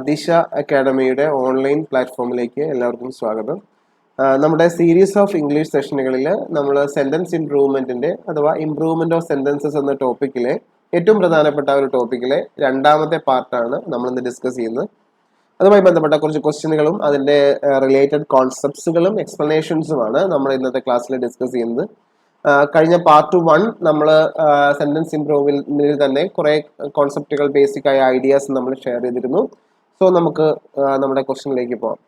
ദിശ അക്കാഡമിയുടെ ഓൺലൈൻ പ്ലാറ്റ്ഫോമിലേക്ക് എല്ലാവർക്കും സ്വാഗതം. നമ്മുടെ സീരീസ് ഓഫ് ഇംഗ്ലീഷ് സെഷനുകളിൽ നമ്മൾ സെന്റൻസ് ഇംപ്രൂവ്മെന്റിന്റെ അഥവാ ഇംപ്രൂവ്മെന്റ് ഓഫ് സെന്റൻസസ് എന്ന ടോപ്പിക്കിലെ ഏറ്റവും പ്രധാനപ്പെട്ട ഒരു ടോപ്പിക്കിലെ രണ്ടാമത്തെ പാർട്ടാണ് നമ്മൾ ഇന്ന് ഡിസ്കസ് ചെയ്യുന്നത്. അതുമായി ബന്ധപ്പെട്ട കുറച്ച് ക്വസ്റ്റ്യനുകളും അതിന്റെ റിലേറ്റഡ് കോൺസെപ്റ്റ്സുകളും എക്സ്പ്ലനേഷൻസുമാണ് നമ്മൾ ഇന്നത്തെ ക്ലാസ്സിൽ ഡിസ്കസ് ചെയ്യുന്നത്. കഴിഞ്ഞ പാർട്ട് 1 നമ്മൾ സെന്റൻസ് ഇംപ്രൂവ്മെന്റിൽ തന്നെ കുറെ കോൺസെപ്റ്റുകൾ, ബേസിക് ആയ ഐഡിയാസ് നമ്മൾ ഷെയർ ചെയ്തിരുന്നു. സോ നമുക്ക് നമ്മുടെ ക്വസ്റ്റ്യനിലേക്ക് പോകാം.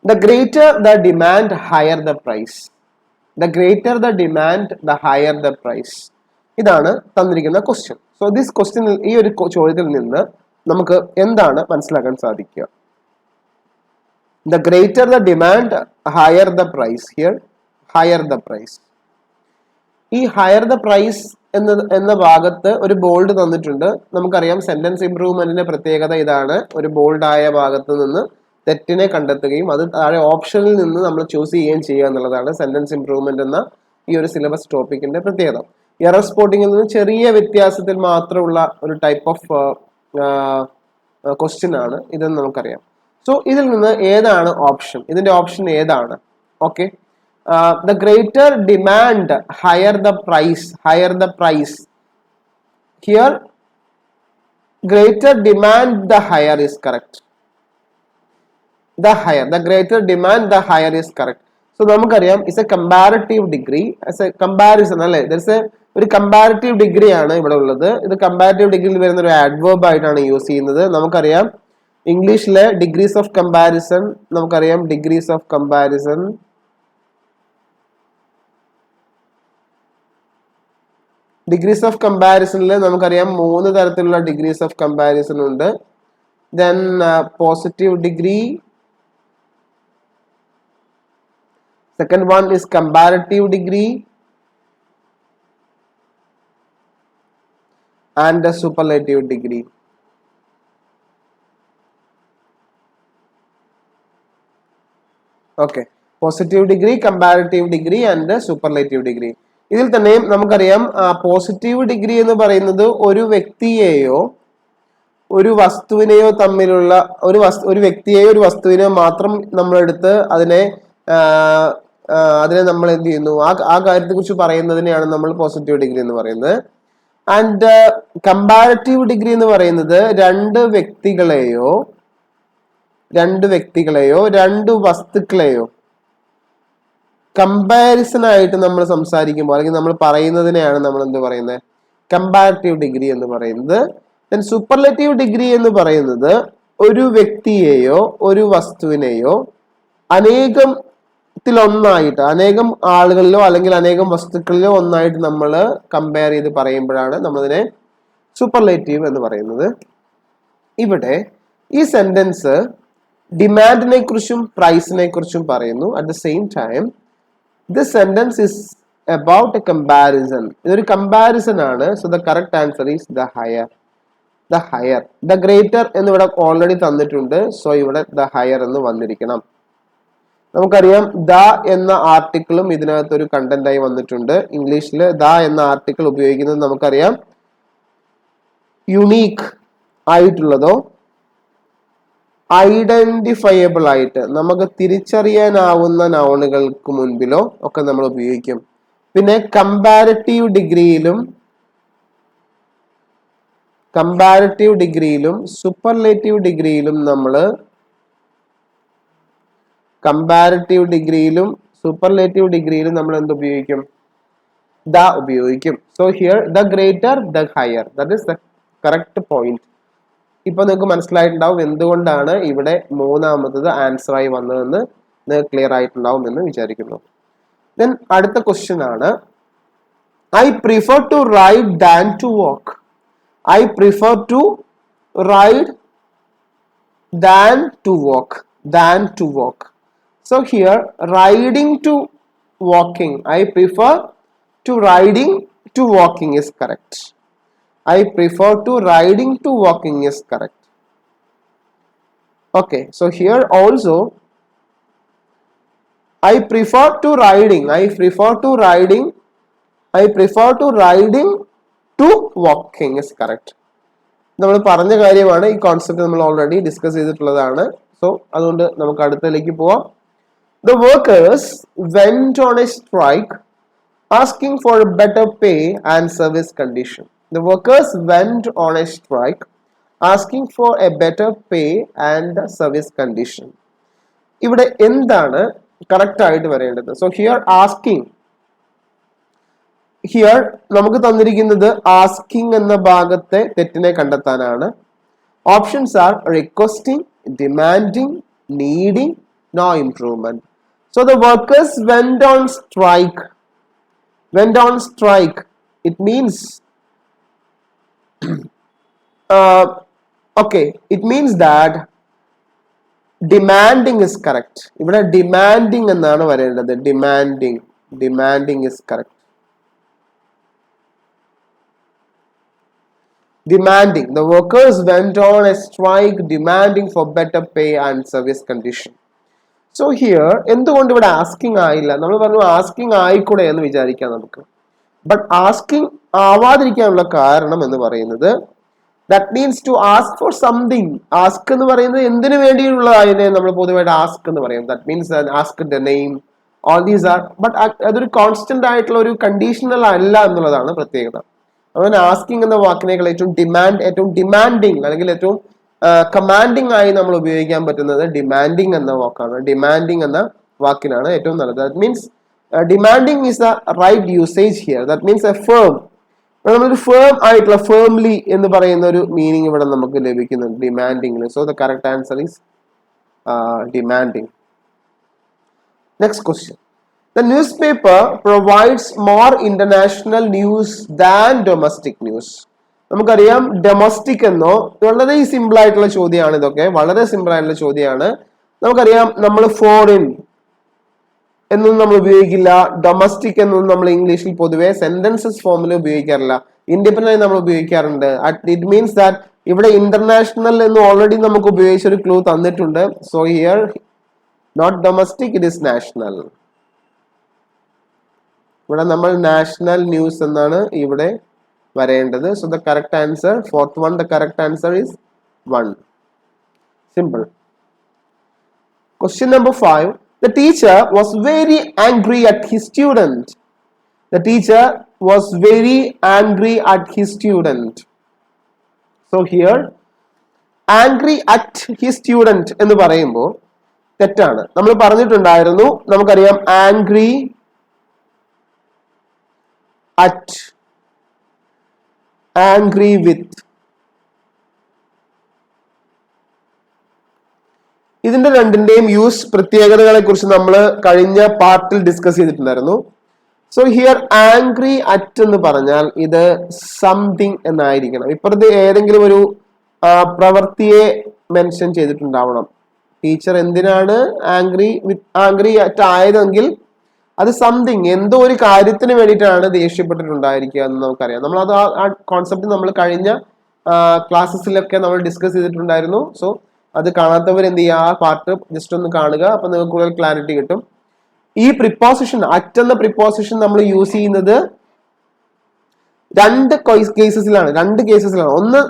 The greater the demand higher the price. The greater the demand the higher the price. ഇതാണ് തന്നിരിക്കുന്ന ക്വസ്റ്റ്യൻ. സോ ദിസ് ക്വസ്റ്റ്യനിൽ, ഈ ഒരു ചോദ്യത്തിൽ നിന്ന് നമുക്ക് എന്താണ് മനസ്സിലാക്കാൻ സാധിക്കുക? The greater the demand higher the price. Here higher the price. ഈ ഹയർ ദ പ്രൈസ് എന്ന ഭാഗത്ത് ഒരു ബോൾഡ് തന്നിട്ടുണ്ട്. നമുക്കറിയാം സെന്റൻസ് ഇംപ്രൂവ്മെന്റിന്റെ പ്രത്യേകത ഇതാണ്. ഒരു ബോൾഡ് ആയ ഭാഗത്ത് നിന്ന് തെറ്റിനെ കണ്ടെത്തുകയും അത് താഴെ ഓപ്ഷനിൽ നിന്ന് നമ്മൾ ചൂസ് ചെയ്യുകയും ചെയ്യുക എന്നുള്ളതാണ് സെന്റൻസ് ഇംപ്രൂവ്മെന്റ് എന്ന ഈ ഒരു സിലബസ് ടോപ്പിക്കിന്റെ പ്രത്യേകത. എറർ സ്പോട്ടിങ്ങിൽ നിന്ന് ചെറിയ വ്യത്യാസത്തിൽ മാത്രമുള്ള ഒരു ടൈപ്പ് ഓഫ് ക്വസ്റ്റ്യൻ ആണ് ഇതെന്ന് നമുക്കറിയാം. സോ ഇതിൽ നിന്ന് ഏതാണ് ഓപ്ഷൻ? ഇതിന്റെ ഓപ്ഷൻ ഏതാണ്? Okay, the greater demand higher the price. Higher the price. Here greater demand the higher is correct. The higher, the greater demand the higher is correct. So നമുക്കറിയാം is a comparative degree. As a comparison അല്ലേ, there's a ഒരു comparative degree ആണ് ഇവിടെ ഉള്ളത്. ഇത് comparative ഡിഗ്രിയിൽ വരുന്ന ഒരു ആഡ്വേർബ് ആയിട്ടാണ് യൂസ് ചെയ്യുന്നത്. നമുക്കറിയാം ഇംഗ്ലീഷിലെ ഡിഗ്രീസ് ഓഫ് കമ്പാരിസൺ, നമുക്കറിയാം degrees of comparison degrees of കമ്പാരിസണിൽ നമുക്കറിയാം 3 തരത്തിലുള്ള ഡിഗ്രീസ് ഓഫ് കമ്പാരിസൺ ഉണ്ട്. Then positive degree, second one is comparative degree and superlative degree. Okay, positive degree, comparative degree and superlative degree. ഇതിൽ തന്നെ നമുക്കറിയാം പോസിറ്റീവ് ഡിഗ്രി എന്ന് പറയുന്നത് ഒരു വ്യക്തിയെയോ ഒരു വസ്തുവിനെയോ തമ്മിലുള്ള ഒരു വ്യക്തിയെയോ ഒരു വസ്തുവിനെയോ മാത്രം നമ്മളെടുത്ത് അതിനെ നമ്മൾ എന്ത് ചെയ്യുന്നു, ആ കാര്യത്തെ കുറിച്ച് പറയുന്നതിനെയാണ് നമ്മൾ പോസിറ്റീവ് ഡിഗ്രി എന്ന് പറയുന്നത്. ആൻഡ് കമ്പാരിറ്റീവ് ഡിഗ്രി എന്ന് പറയുന്നത് രണ്ട് വ്യക്തികളെയോ രണ്ട് വസ്തുക്കളെയോ കമ്പാരിസൺ ആയിട്ട് നമ്മൾ സംസാരിക്കുമ്പോൾ അല്ലെങ്കിൽ നമ്മൾ പറയുന്നതിനെയാണ് നമ്മൾ എന്ത് പറയുന്നത്, കമ്പാരിറ്റീവ് ഡിഗ്രി എന്ന് പറയുന്നത്. ദെൻ സൂപ്പർലേറ്റീവ് ഡിഗ്രി എന്ന് പറയുന്നത് ഒരു വ്യക്തിയെയോ ഒരു വസ്തുവിനെയോ അനേകത്തിലൊന്നായിട്ട്, അനേകം ആളുകളിലോ അല്ലെങ്കിൽ അനേകം വസ്തുക്കളിലോ ഒന്നായിട്ട് നമ്മൾ കമ്പയർ ചെയ്ത് പറയുമ്പോഴാണ് നമ്മളതിനെ സൂപ്പർലേറ്റീവ് എന്ന് പറയുന്നത്. ഇവിടെ ഈ സെന്റൻസ് ഡിമാൻഡിനെ കുറിച്ചും പ്രൈസിനെ കുറിച്ചും പറയുന്നു. At the same time this sentence is about a comparison. ഇതൊരു കമ്പാരിസൺ ആണ്. So the correct answer is the higher. The higher. The greater എന്ന് ഇവിടെ ഓൾറെഡി തന്നിട്ടുണ്ട്. സോ ഇവിടെ ദ ഹയർ എന്ന് വന്നിരിക്കണം. നമുക്കറിയാം ദ എന്ന ആർട്ടിക്കിളും ഇതിനകത്ത് ഒരു കണ്ടന്റ് ആയി വന്നിട്ടുണ്ട്. ഇംഗ്ലീഷിൽ ദ എന്ന ആർട്ടിക്കിൾ ഉപയോഗിക്കുന്നത് നമുക്കറിയാം യുണീക്ക് ആയിട്ടുള്ളതോ ഐഡന്റിഫയബിൾ ആയിട്ട് നമുക്ക് തിരിച്ചറിയാനാവുന്ന നൗണുകൾക്ക് മുൻപിലോ ഒക്കെ നമ്മൾ ഉപയോഗിക്കും. പിന്നെ കമ്പാരിറ്റീവ് ഡിഗ്രിയിലും സൂപ്പർലേറ്റീവ് ഡിഗ്രിയിലും നമ്മൾ എന്ത് ഉപയോഗിക്കും? ദ ഉപയോഗിക്കും. So here the greater the higher, that is the correct point. ഇപ്പൊ നിങ്ങൾക്ക് മനസ്സിലായിട്ടുണ്ടാവും എന്തുകൊണ്ടാണ് ഇവിടെ മൂന്നാമത്തത് ആൻസർ ആയി വന്നതെന്ന് നിങ്ങൾക്ക് ക്ലിയർ ആയിട്ടുണ്ടാവും എന്ന് വിചാരിക്കുന്നു. ദെൻ അടുത്ത ക്വസ്റ്റ്യൻ ആണ്, I prefer to ride than to walk. I prefer to ride than to walk. So here riding to walking, I prefer to riding to walking is correct. I prefer to riding to walking is correct. Okay, so here also I prefer to riding to walking is correct. നമ്മൾ പറഞ്ഞ കാര്യമാണ്. ഈ concept നമ്മൾ already discuss ചെയ്തിട്ടുള്ളതാണ്. So അതുകൊണ്ട് നമുക്ക് അടുത്തതിലേക്ക് പോവാം. The workers went on a strike asking for a better pay and service condition. The workers went on a strike asking for a better pay and service condition. ഇവിടെ എന്താണ് correct ആയിട്ട് വരേണ്ടത്? So here asking, here നമുക്ക് തന്നിരിക്കുന്നത് asking എന്ന ഭാഗത്തെ തെറ്റിനെ കണ്ടെത്താനാണ്. Options are requesting, demanding, needing, no improvement. So the workers went on strike. Went on strike. It means okay. It means that demanding is correct. ഇവിടെ demanding എന്നാണ് വരേണ്ടത്. Demanding. Demanding is correct. Demanding. The workers went on a strike demanding for better pay and service condition. So here എന്തുകൊണ്ട് ഇവിടെ asking ആയില്ല? നമ്മൾ പറഞ്ഞു asking ആയിക്കൂടെ എന്ന് വിചാരിക്കാം നമുക്ക്. ബട്ട് ആസ്കിങ് ആവാതിരിക്കാനുള്ള കാരണം എന്ന് പറയുന്നത് that means to ask for something. Ask എന്ന് പറയുന്നത് എന്തിനു വേണ്ടിയുള്ള അതിനെ നമ്മൾ പൊതുവായിട്ട് ആസ്ക് എന്ന് പറയും. That means ask the name, all these are. But അതൊരു കോൺസ്റ്റന്റ് ആയിട്ടുള്ള ഒരു കണ്ടീഷണൽ അല്ല എന്നുള്ളതാണ് പ്രത്യേകത. അതുകൊണ്ട് ആസ്കിങ് എന്ന വാക്കിനേക്കാൾ ഏറ്റവും ഡിമാൻഡിങ് അല്ലെങ്കിൽ ഏറ്റവും കമാൻഡിങ് ആയി നമ്മൾ ഉപയോഗിക്കാൻ പറ്റുന്നത് ഡിമാൻഡിങ് എന്ന വാക്കാണ്. ഡിമാൻഡിങ് എന്ന വാക്കിനാണ് ഏറ്റവും നല്ലത്. That means demanding is the right usage here. That means a firm. നമ്മളൊരു ഫേം ആയിട്ടുള്ള ഫേംലി എന്ന് പറയുന്ന ഒരു മീനിങ് ഇവിടെ നമുക്ക് ലഭിക്കുന്നുണ്ട് ഡിമാൻഡിങ്ങിന്. So the correct answer is demanding. Next question. The newspaper provides more international news than domestic news. നമുക്കറിയാം ഡൊമസ്റ്റിക് എന്നോ, വളരെ സിമ്പിൾ ആയിട്ടുള്ള ചോദ്യമാണ് ഇതൊക്കെ, വളരെ സിമ്പിൾ ആയിട്ടുള്ള ചോദ്യമാണ്. നമുക്കറിയാം നമ്മൾ ഫോറിൻ എന്നൊന്നും നമ്മൾ ഉപയോഗിക്കില്ല, ഡൊമസ്റ്റിക് എന്നൊന്നും നമ്മൾ ഇംഗ്ലീഷിൽ പൊതുവെ സെന്റൻസസ് ഫോമിൽ ഉപയോഗിക്കാറില്ല. ഇൻഡിപെൻഡന്റ് നമ്മൾ ഉപയോഗിക്കാറുണ്ട്. ഇറ്റ് മീൻസ് ദാറ്റ് ഇവിടെ ഇന്റർനാഷണൽ എന്ന് ഓൾറെഡി നമുക്ക് ഉപയോഗിച്ചൊരു ക്ലൂ തന്നിട്ടുണ്ട്. So here not domestic, it is national. ഇവിടെ നമ്മൾ നാഷണൽ ന്യൂസ് എന്നാണ് ഇവിടെ വരേണ്ടത്. So the correct answer, fourth one, the correct answer is 1. Simple. Question number 5. The teacher was very angry at his student. The teacher was very angry at his student. So here angry at his student എന്ന് പറയുമ്പോൾ തെറ്റാണ്. നമ്മൾ പറഞ്ഞിട്ടുണ്ടായിരുന്നു, നമുക്കറിയാം angry at, angry with. ഇതിന്റെ രണ്ടിന്റെയും use പ്രത്യേകതകളെ കുറിച്ച് നമ്മൾ കഴിഞ്ഞ പാർട്ടിൽ ഡിസ്കസ് ചെയ്തിട്ടുണ്ടായിരുന്നു. സോ ഹിയർ ആംഗ്രി അറ്റ് എന്ന് പറഞ്ഞാൽ ഇത് സംതിങ് എന്നായിരിക്കണം. ഇപ്പുറത്ത് ഏതെങ്കിലും ഒരു പ്രവൃത്തിയെ മെൻഷൻ ചെയ്തിട്ടുണ്ടാവണം. ടീച്ചർ എന്തിനാണ് ആംഗ്രി അറ്റ് ആയതെങ്കിൽ അത് സംതിങ്, എന്തോ ഒരു കാര്യത്തിന് വേണ്ടിയിട്ടാണ് ദേഷ്യപ്പെട്ടിട്ടുണ്ടായിരിക്കുക എന്ന് നമുക്കറിയാം. നമ്മൾ അത് ആ കോൺസെപ്റ്റ് നമ്മൾ കഴിഞ്ഞ ക്ലാസ്സസിലൊക്കെ നമ്മൾ ഡിസ്കസ് ചെയ്തിട്ടുണ്ടായിരുന്നു. സോ അത് കാണാത്തവർ എന്ത് ചെയ്യുക, ആ പാർട്ട് ജസ്റ്റ് ഒന്ന് കാണുക. അപ്പൊ നിങ്ങൾക്ക് കൂടുതൽ ക്ലാരിറ്റി കിട്ടും. ഈ പ്രിപ്പോസിഷൻ അറ്റ് എന്ന പ്രിപ്പോസിഷൻ നമ്മൾ യൂസ് ചെയ്യുന്നത് രണ്ട് കേസസിലാണ്. ഒന്ന്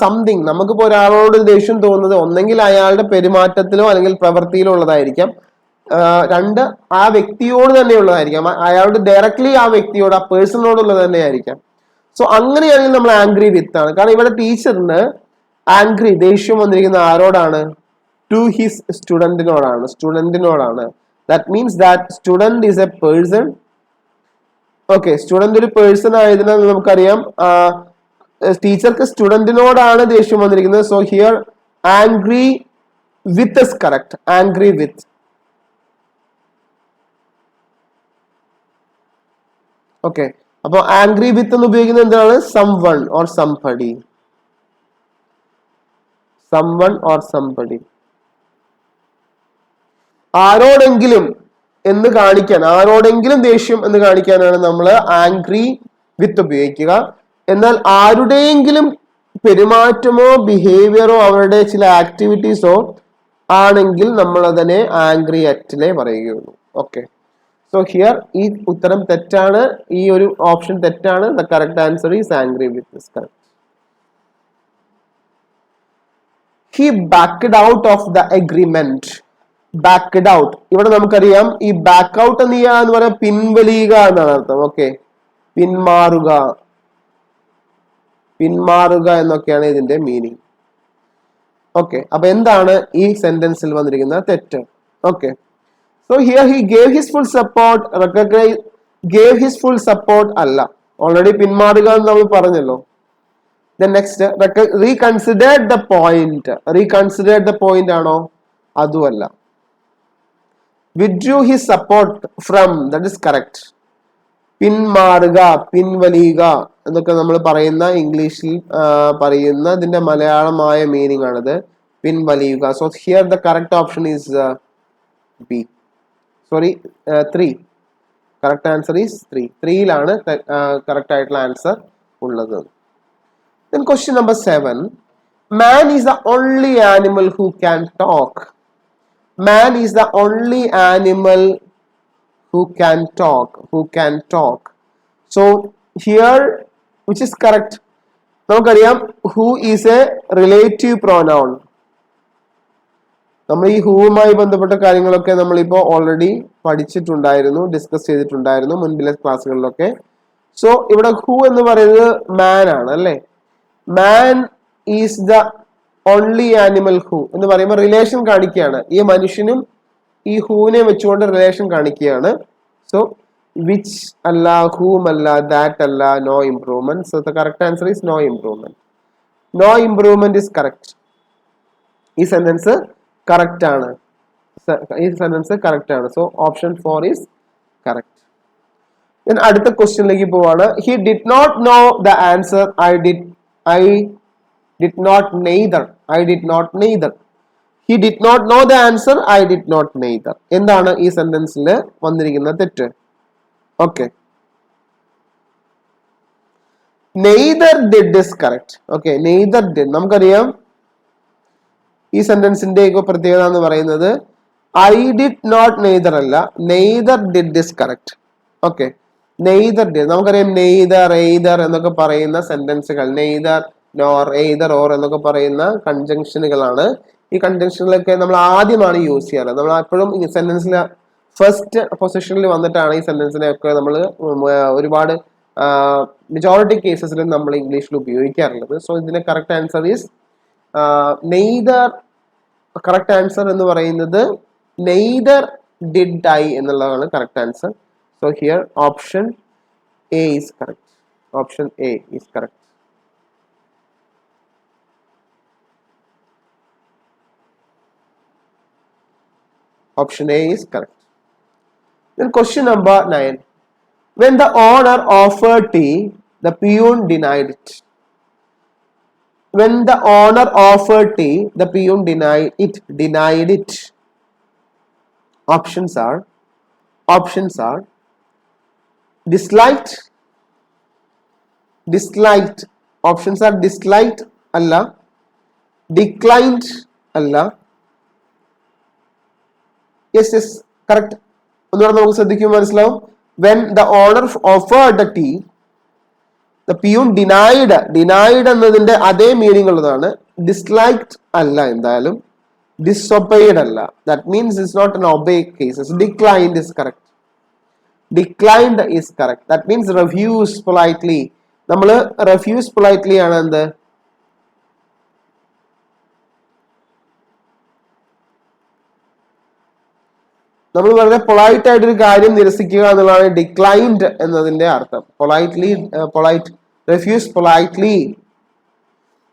സംതിങ്, നമുക്കിപ്പോ ഒരാളോട് ദേഷ്യം തോന്നുന്നത് ഒന്നെങ്കിൽ അയാളുടെ പെരുമാറ്റത്തിലോ അല്ലെങ്കിൽ പ്രവൃത്തിയിലോ ഉള്ളതായിരിക്കാം. രണ്ട് ആ വ്യക്തിയോട് തന്നെ ഉള്ളതായിരിക്കാം. അയാളോട് ഡയറക്ട്ലി ആ വ്യക്തിയോട്, ആ പേഴ്സണോടുള്ളത് തന്നെ ആയിരിക്കാം. സോ അങ്ങനെയാണെങ്കിൽ നമ്മൾ ആംഗ്രി വിത്ത് ആണ്. കാരണം ഇവിടെ ടീച്ചറിന് ആംഗ്രി, ദേഷ്യം വന്നിരിക്കുന്ന ആരോടാണ്? ടു ഹിസ് സ്റ്റുഡന്റിനോടാണ്. That means that student is a person. Okay, student ഒരു പേഴ്സൺ ആയതിനാൽ നമുക്കറിയാം ടീച്ചർക്ക് സ്റ്റുഡന്റിനോടാണ് ദേഷ്യം വന്നിരിക്കുന്നത്. So here angry with is correct. Angry with. Okay, അപ്പൊ ആംഗ്രി വിത്ത് എന്ന് ഉപയോഗിക്കുന്നത് എന്താണ്? Someone or somebody. ആരോടെങ്കിലും എന്ന് കാണിക്കാൻ, ആരോടെങ്കിലും ദേഷ്യം എന്ന് കാണിക്കാനാണ് നമ്മൾ ആംഗ്രി വിത്ത് ഉപയോഗിക്കുക. എന്നാൽ ആരുടെയെങ്കിലും പെരുമാറ്റമോ ബിഹേവിയറോ അവരുടെ ചില ആക്ടിവിറ്റീസോ ആണെങ്കിൽ നമ്മൾ അതിനെ ആംഗ്രി അറ്റിലെ പറയുകയുള്ളൂ. ഓക്കെ, സോ ഹിയർ ഈ ഉത്തരം തെറ്റാണ്, ഈ ഒരു ഓപ്ഷൻ തെറ്റാണ്. The correct answer is angry with is correct. he backed out of the agreement. Backed out. ഇവിടെ നമുക്കറിയാം ഈ ബാക്ക് ഔട്ട് എന്ന് പറയാൻ പിൻവലിയുക എന്നാണ് അർത്ഥം. ഓക്കെ, പിന്മാറുക, പിന്മാറുക എന്നൊക്കെയാണ് ഇതിന്റെ മീനിങ്. ഓക്കെ, അപ്പൊ എന്താണ് ഈ സെന്റൻസിൽ വന്നിരിക്കുന്ന തെറ്റ്? Okay, so here he gave his full support. Recognize, gave his full support അല്ല, ഓൾറെഡി പിന്മാറുക എന്ന് നമ്മൾ പറഞ്ഞല്ലോ. Then next, reconsidered the point. Reconsidered the point ആണോ? അതുമല്ല. Withdrew his support from, that is correct. പിന്മാറുക, പിൻവലിയുക എന്നൊക്കെ നമ്മൾ പറയുന്ന ഇംഗ്ലീഷിൽ പറയുന്ന ഇതിന്റെ മലയാളമായ മീനിങ് ആണിത്, പിൻവലിയുക. So here the correct option is B, sorry 3. Correct answer is 3. 3യിലാണ് കറക്റ്റ് ആയിട്ടുള്ള ആൻസർ ഉള്ളത്. Then question number 7. Man is the only animal who can talk. Man is the only animal who can talk. Who can talk. So here, which is correct? നമുക്കറിയാം who is a relative pronoun. നമ്മൾ ഈ ഹൂവുമായി ബന്ധപ്പെട്ട കാര്യങ്ങളൊക്കെ നമ്മളിപ്പോൾ already പഠിച്ചിട്ടുണ്ടായിരുന്നു, discuss ചെയ്തിട്ടുണ്ടായിരുന്നു മുൻപിലെ ക്ലാസ്സുകളിലൊക്കെ. So ഇവിടെ who എന്ന് പറയുന്നത് മാൻ ആണ് അല്ലേ. Man is the only animal who എന്ന് പറയുമ്പോൾ റിലേഷൻ കാണിക്കുകയാണ്. ഈ മനുഷ്യനും ഈ ഹൂവിനെ വെച്ചുകൊണ്ട് റിലേഷൻ കാണിക്കുകയാണ്. സോ വിച്ച് അല്ല, ഹൂം അല്ല, ദാറ്റ് അല്ല, no improvement. So the correct answer is no improvement. No improvement is correct. ഈ സെന്റൻസ് കറക്റ്റ് ആണ്. ഈ സെന്റൻസ് കറക്റ്റ് ആണ്. So option 4 is correct. അടുത്ത ക്വസ്റ്റ്യനിലേക്ക് പോവാണ്. He did not know the answer. I did not neither. I did not neither. He did not know the answer. I did not neither. എന്താണ് ഈ സെന്റൻസിൽ വന്നിരിക്കുന്ന തെറ്റ്? Okay, neither did is correct. Okay, neither did നമുക്കറിയാം ഈ സെന്റൻസിന്റെ പ്രത്യേകത എന്ന് പറയുന്നത് I did not neither അല്ല, neither did is correct. Okay, neither did നമുക്കറിയാം. നെയ്തർ, എയ്തർ എന്നൊക്കെ പറയുന്ന സെന്റൻസുകൾ, നെയ്തർ നോർ, എയ്തർ ഓർ എന്നൊക്കെ പറയുന്ന കൺജങ്ഷനുകളാണ്. ഈ കൺജങ്ഷനുകളൊക്കെ നമ്മൾ ആദ്യമാണ് യൂസ് ചെയ്യാറ്. നമ്മൾ എപ്പോഴും ഈ സെന്റൻസിൽ ഫസ്റ്റ് പൊസിഷനിൽ വന്നിട്ടാണ് ഈ സെന്റൻസിനെ ഒക്കെ നമ്മൾ ഒരുപാട് മെജോറിറ്റി കേസസിൽ നമ്മൾ ഇംഗ്ലീഷിൽ ഉപയോഗിക്കാറുള്ളത്. സോ ഇതിന്റെ correct answer is neither. Correct answer എന്ന് പറയുന്നത് നെയ്തർ ഡിഡ് ഐ എന്നുള്ളതാണ് correct answer. So here option A is correct. Option A is correct. Option A is correct. Then question number 9. When the owner offered tea, the peon denied it. When the owner offered tea, the peon denied it. Denied it. Options are disliked. Disliked. Options are disliked അല്ല, declined അല്ല. Yes, yes, correct. ഒന്നുകൂടെ നമുക്ക് ശ്രദ്ധിക്കുമ്പോൾ മനസ്സിലാവും. When the owner offered the tea, the peon denied. Denied എന്നതിന്റെ അതേ meaning ഉള്ളതാണ്. Disliked അല്ല, എന്തായാലും disobeyed അല്ല. That means it's not an obey case. Declined is correct. Declined is correct. That means refuse politely. നമ്മൾ refuse politely ആണ് എന്ത്? നമ്മൾ വളരെ പൊളൈറ്റ് ആയിട്ടൊരു കാര്യം നിരസിക്കുക എന്നുള്ളതാണ് ഡിക്ലൈൻഡ് എന്നതിന്റെ അർത്ഥം. Politely, polite, refuse politely.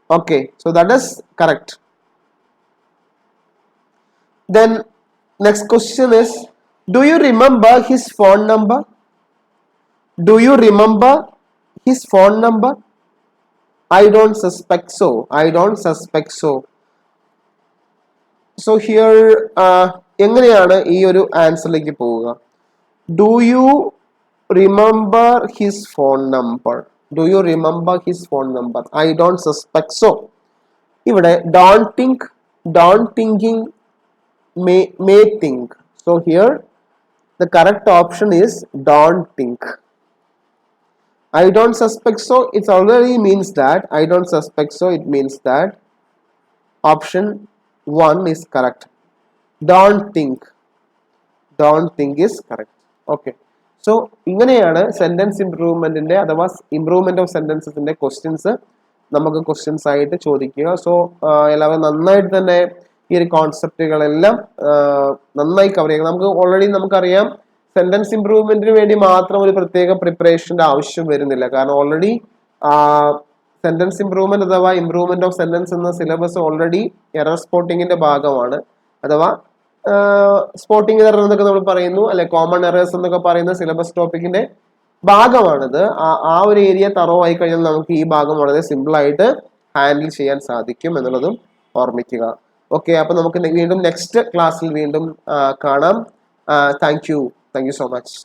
Okay, so that is correct. Then next question is, do you remember his phone number? Do you remember his phone number? I don't suspect so. I don't suspect so. So here എങ്ങനെയാണ് ഈ ഒരു ആൻസറിലേക്ക് പോവുക? Do you remember his phone number? Do you remember his phone number? I don't suspect so. ഇവിടെ don't think, don't thinking, may think. So here the correct option is don't think. I don't suspect so, it already means that I don't suspect so, it means that option 1 is correct. Don't think is correct. Okay. So ഇങ്ങനെയാണ് sentence ഇംപ്രൂവ്മെന്റിന്റെ അഥവാ improvement of സെന്റൻസസിന്റെ questions നമുക്ക് questions ആയിട്ട് ചോദിക്കുക. So എല്ലാവരും നന്നായിട്ട് തന്നെ ഈ ഒരു കോൺസെപ്റ്റുകളെല്ലാം നന്നായി കവർ ചെയ്യുക. നമുക്ക് നമുക്കറിയാം സെന്റൻസ് ഇംപ്രൂവ്മെന്റിന് വേണ്ടി മാത്രം ഒരു പ്രത്യേക പ്രിപ്പറേഷന്റെ ആവശ്യം വരുന്നില്ല. കാരണം ഓൾറെഡി സെന്റൻസ് ഇംപ്രൂവ്മെന്റ് അഥവാ ഇംപ്രൂവ്മെന്റ് ഓഫ് സെന്റൻസ് എന്ന സിലബസ് ഓൾറെഡി എറർ സ്പോട്ടിങ്ങിന്റെ ഭാഗമാണ്. അഥവാ സ്പോട്ടിംഗ് എറർ എന്നൊക്കെ നമ്മൾ പറയുന്നു, അല്ലെ കോമൺ എറേഴ്സ് എന്നൊക്കെ പറയുന്ന സിലബസ് ടോപ്പിക്കിന്റെ ഭാഗമാണിത്. ആ ഒരു ഏരിയ തറോ ആയി കഴിഞ്ഞാൽ നമുക്ക് ഈ ഭാഗം വളരെ സിമ്പിൾ ആയിട്ട് ഹാൻഡിൽ ചെയ്യാൻ സാധിക്കും എന്നുള്ളതും ഓർമ്മിക്കുക. ഓക്കെ, അപ്പൊ നമുക്ക് വീണ്ടും നെക്സ്റ്റ് ക്ലാസ്സിൽ വീണ്ടും കാണാം. Thank you so much.